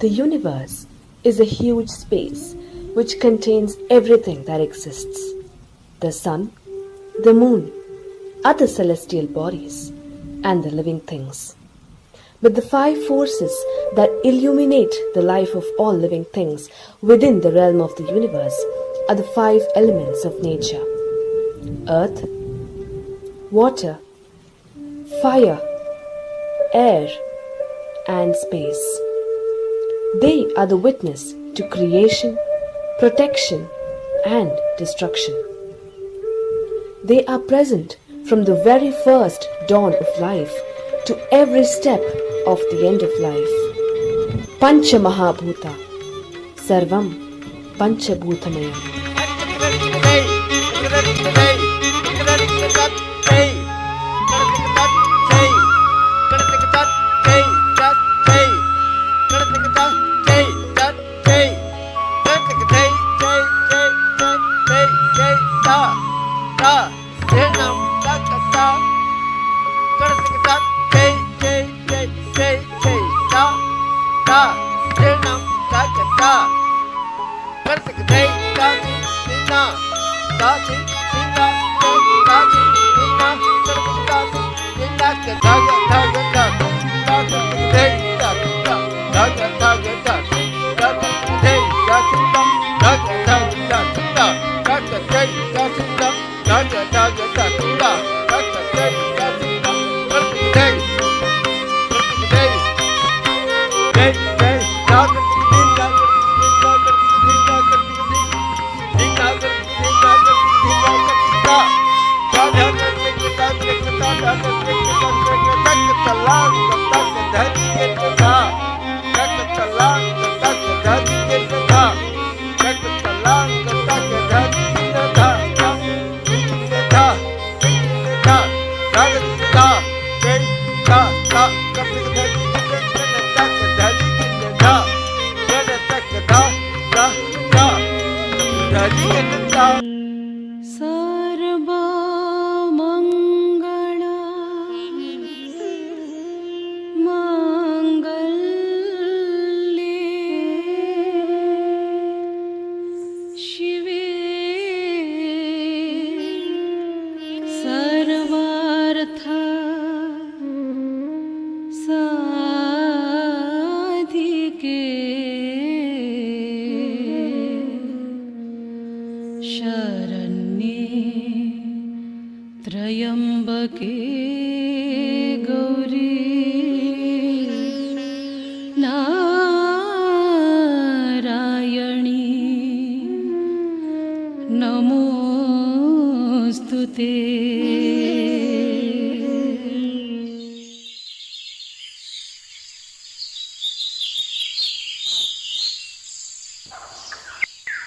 The universe is a huge space which contains everything that exists: the sun, the moon, other celestial bodies, and the living things. But the five forces that illuminate the life of all living things within the realm of the universe are the five elements of nature: earth, water, fire, air, and space. They are the witness to creation, protection, and destruction. They are present from the very first dawn of life to every step of the end of life. Panchabhootam, Sarvam Panchabhutamaya.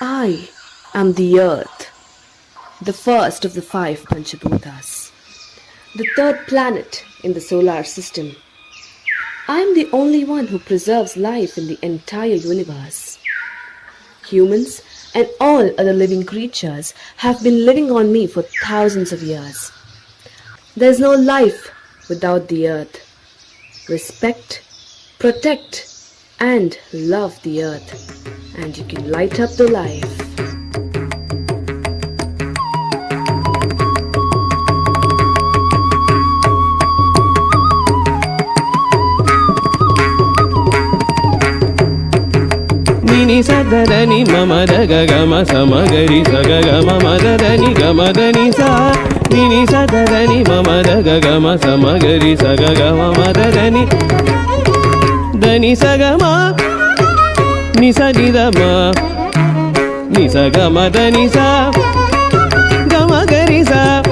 I am the earth, the first of the five Panchabhutas, the third planet in the solar system. I am the only one who preserves life in the entire universe. Humans and all other living creatures have been living on me for thousands of years. There is no life without the earth. Respect, protect, and love the earth, and you can light up the life. Nini sadarani mama daga gama samagari saga gama madarani gama dani sa. Nini sadarani mama daga gama samagari saga gama madarani dani saga ma. Nisa dida ma, nisa gama da nisa, gama garisa,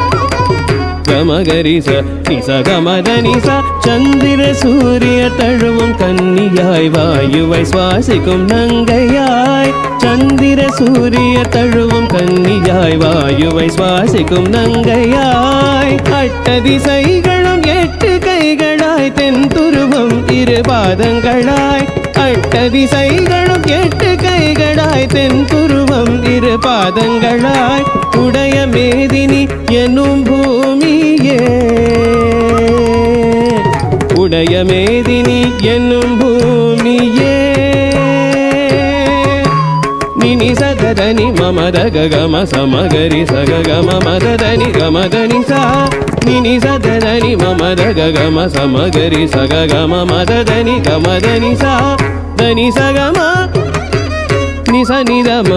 gama garisa, nisa gama da nisa. Chandira Surya tazhuvum kanniyai vaayuvai swasikum nangayai. Chandira Surya tazhuvum kanniyai vaayuvai swasikum nangayai. Attadisaigalum ettu kaigalai tenturuvam iru padangalai. அட்டதிசைகளும் எட்டு கைகளாய் தென்துருவம் இரு பாதங்களாய் உடைய மேதினி என்னும் பூமியே நீயே உடைய மேதினி என்னும் பூமியே நினி சததனி மமதக கம சமகரி சககம மததனி கமதனி சா நினி சததனி மமதக கம சமகரி சககம மததனி கமதனி சா దని సగమ నిస నిదమ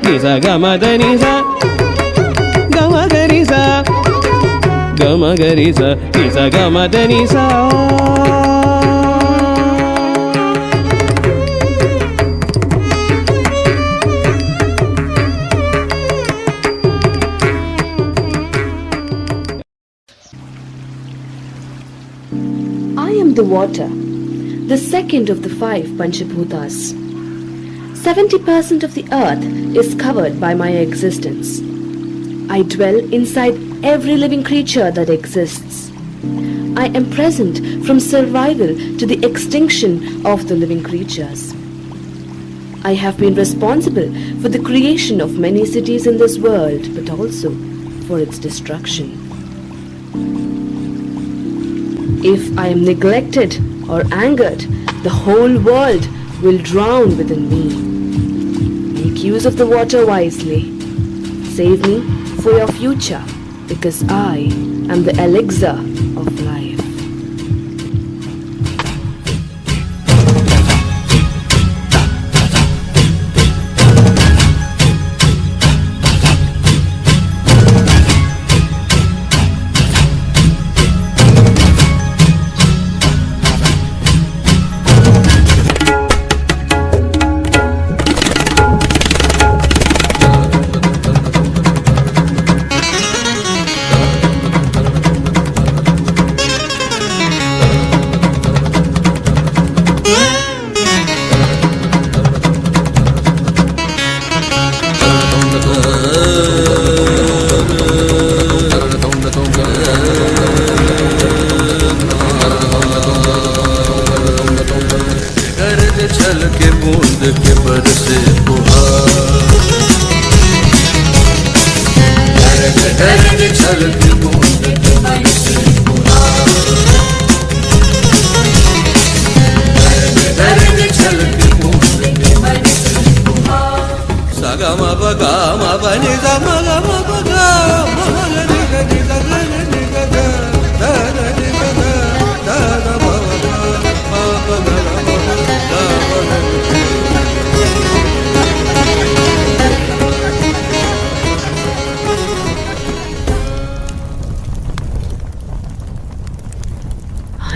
నిస గమ దని స గమ గరి స గమ గరి స నిస గమ దని స I am the water, the second of the 5 Panchabhutas. 70% of the earth is covered by my existence. I dwell inside every living creature that exists. I am present from survival to the extinction of the living creatures. I have been responsible for the creation of many cities in this world, but also for its destruction. If I am neglected or angered, the whole world will drown within me. Make use of the water wisely. Save me for your future, because I am the elixir of life.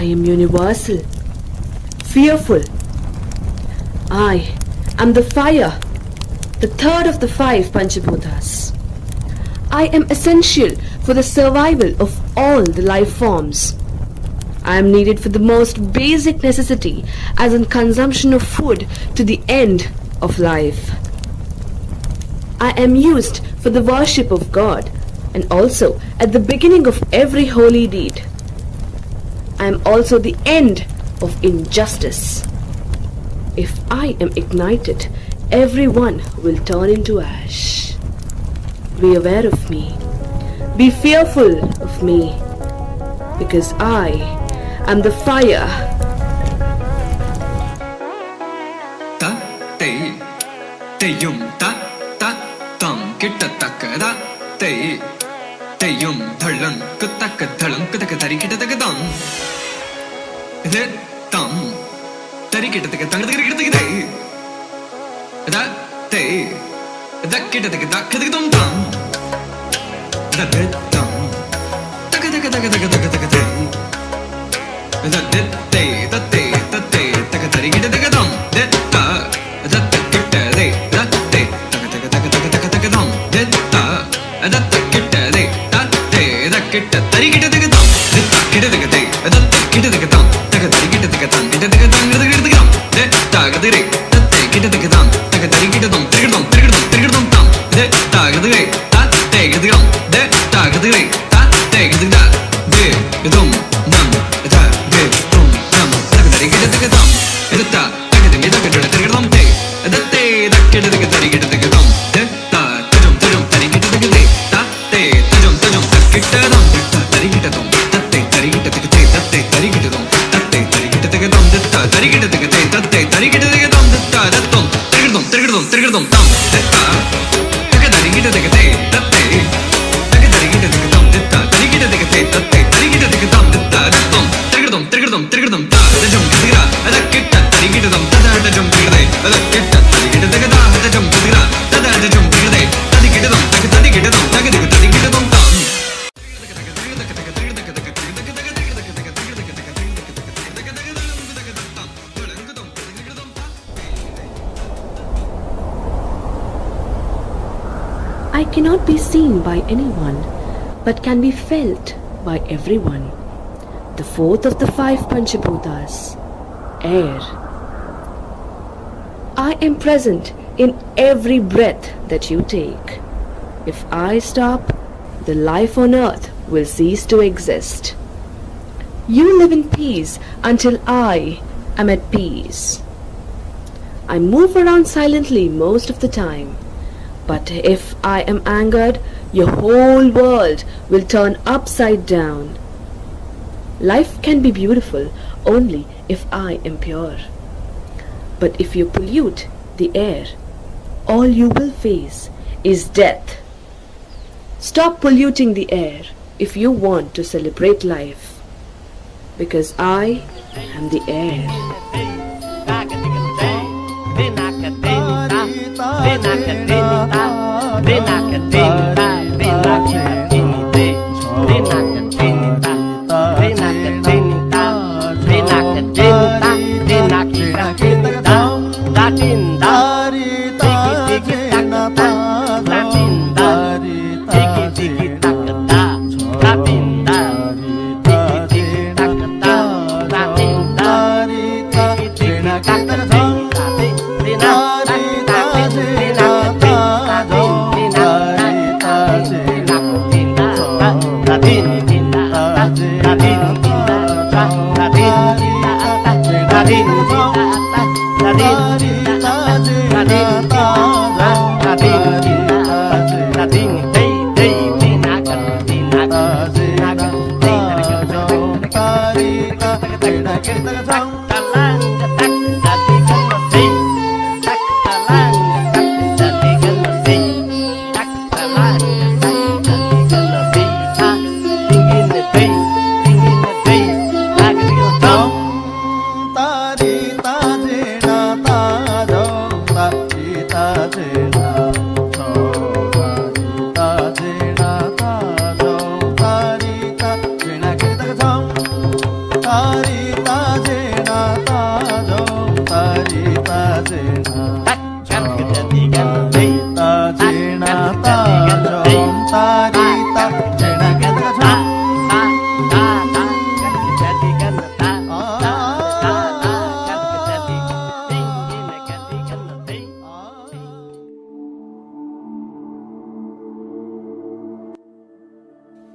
I am universal, fearful. I am the fire, the third of the 5 Panchabhutas. I am essential for the survival of all the life forms. I am needed for the most basic necessity, as in consumption of food to the end of life. I am used for the worship of God and also at the beginning of every holy deed. I am also the end of injustice. If I am ignited, everyone will turn into ash. Be aware of me. Be fearful of me, because I am the fire. Ta te te yum ta ta tam kitta takada te te yum dhalang kutak dhalang kutak tari kitta takadam de tam tari kitta takadam kitta takadai da te da kitta takadam kitta tam da de tam takada takada takada takada da de te da te da te takatari kitta takadam de ta da kitta de da te takada takada takada takadam de ta da kitta de da te da kitta tari kitta takadam de ta kitta takade da kitta takadam takatari kitta takadam kitta takadam kitta de ta kadire da te kitta takadam takatari kitta dam takadam takadam takadam tam de ta kadire da te kadam de ta kadire da te kadam de kadam nam da de dum nam takatari kitta takadam de ta takadam kitta takadam te da te da kitta takatari kitta takadam de ta tajum tajum tari kitta takade da te tajum tajum kitta dam tirgidum tirgidum ta tajum tirgira adakitta tirgidum tada tajum tirgide adakitta tirgide da tajum tirgira tada tajum tirgide tadigidum tadigidum tadigidum ta I cannot be seen by anyone, but can be felt by everyone. The fourth of the five Panchabhutas, air. I am present in every breath that you take. If I stop, the life on earth will cease to exist. You live in peace until I am at peace. I move around silently most of the time. But if I am angered, your whole world will turn upside down. Life can be beautiful only if I am pure. But if you pollute the air, all you will face is death. Stop polluting the air if you want to celebrate life, because I am the air.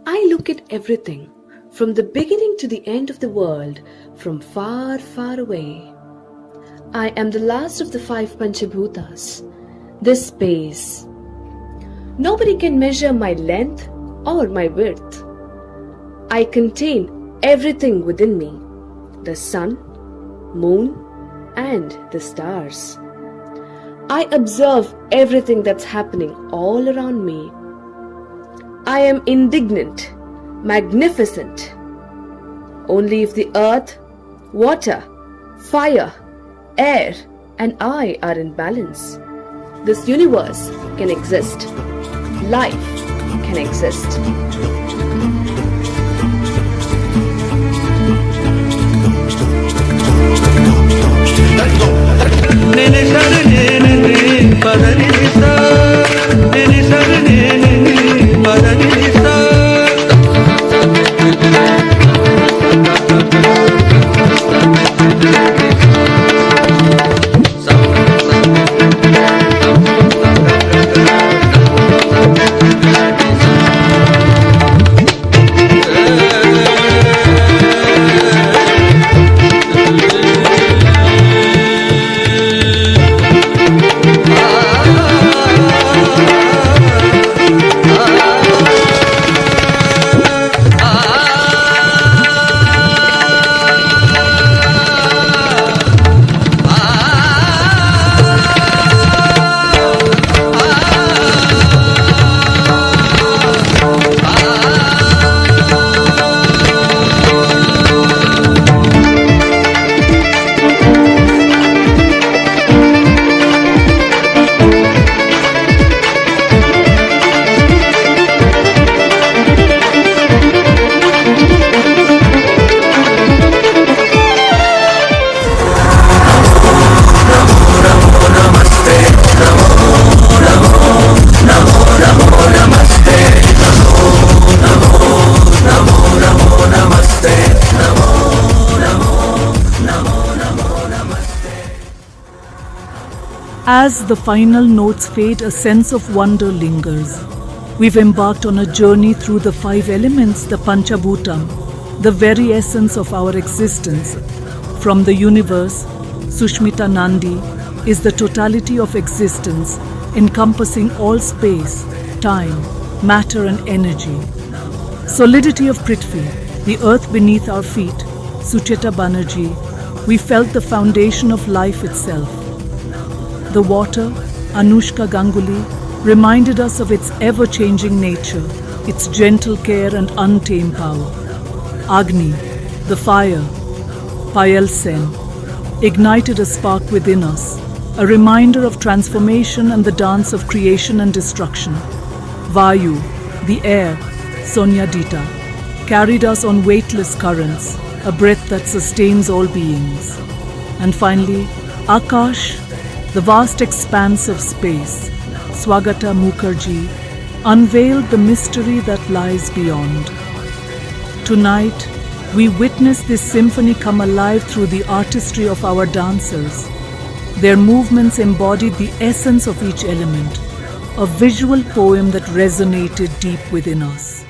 I look at everything, from the beginning to the end of the world, from far, far away. I am the last of the five Panchabhutas, this space. Nobody can measure my length or my width. I contain everything within me, the sun, moon, and the stars. I observe everything that's happening all around me. I am indignant, magnificent. Only if the earth, water, fire, air, and I are in balance, this universe can exist. Life can exist. ah As the final notes fade, a sense of wonder lingers. We've embarked on a journey through the 5 elements, the Panchabhootam, the very essence of our existence. From the universe, Sushmita Nandi is the totality of existence, encompassing all space, time, matter and energy. Solidity of Prithvi, the earth beneath our feet, Sucheta Banerjee, we felt the foundation of life itself. The water, Anushka Ganguly, reminded us of its ever-changing nature, its gentle care and untamed power. Agni, the fire, Payal Sen, ignited a spark within us, a reminder of transformation and the dance of creation and destruction. Vayu, the air, Sonia Dita, carried us on weightless currents, a breath that sustains all beings. And finally, Akash, the vast expanse of space, Swagata Mukherjee, unveiled the mystery that lies beyond. Tonight, we witness this symphony come alive through the artistry of our dancers. Their movements embodied the essence of each element, a visual poem that resonated deep within us.